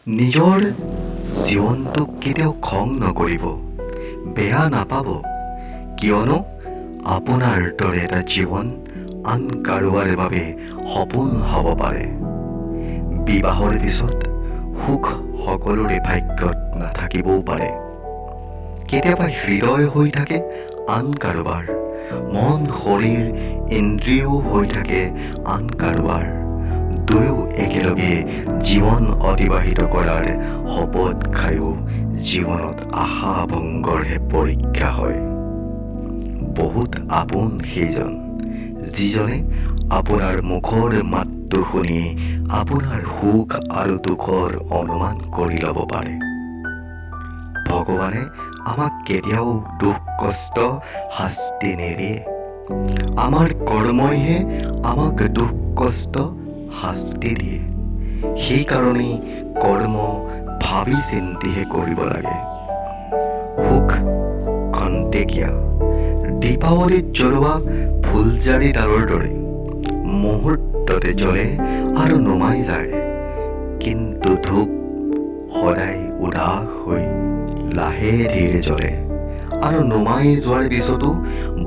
নিজৰ জীৱনটোক কেতিয়াও খং নকৰিব, বেয়া নাপাব, কিয়নো আপোনাৰ দৰে এটা জীৱন আন কাৰোবাৰ বাবে সপোন হ'ব পাৰে। বিবাহৰ পিছত সুখ সকলোৰে ভাগ্যত নাথাকিবও পাৰে। কেতিয়াবা হৃদয় হৈ থাকে আন কাৰোবাৰ, মন শৰীৰ ইন্দ্ৰিয়ও হৈ থাকে আন কাৰোবাৰ। দুয়ো একেলগে জীৱন অতিবাহিত কৰাৰ শপত খায়ো জীৱনত আশা ভংগৰহে পৰীক্ষা হয়। বহুত আপোন সেইজন, যিজনে আপোনাৰ মুখৰ মাতটো শুনি আপোনাৰ সুখ আৰু দুখৰ অনুমান কৰি ল'ব পাৰে। ভগৱানে আমাক কেতিয়াও দুখ কষ্ট শাস্তি নিদিয়ে, আমাৰ কৰ্মইহে আমাক দুখ কষ্ট শাস্তি দিয়ে। সেইকাৰণেই কৰ্ম ভাবি চিন্তিহে কৰিব লাগে। সুখ খন্তেকীয়া, দীপাৱলীত জ্বলোৱা ফুলজাৰিডালৰ দৰে মুহূৰ্ততে জ্বলে আৰু নুমাই যায়। কিন্তু ধূপ সদায় উদাস হৈ লাহে ধীৰে জ্বলে আৰু নুমাই যোৱাৰ পিছতো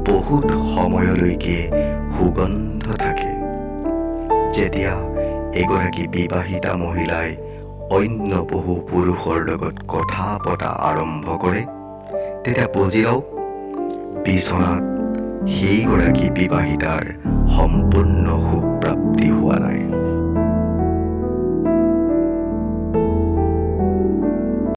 বহুত সময়লৈকে সুগন্ধ থাকে। যেতিয়া এগৰাকী বিবাহিতা মহিলাই অন্য বহু পুৰুষৰ লগত কথা পতা আৰম্ভ কৰে, তেতিয়া বুজি লওক বিচনাত সেইগৰাকী বিবাহিতাৰ সম্পূৰ্ণ সুখ প্ৰাপ্তি হোৱা নাই।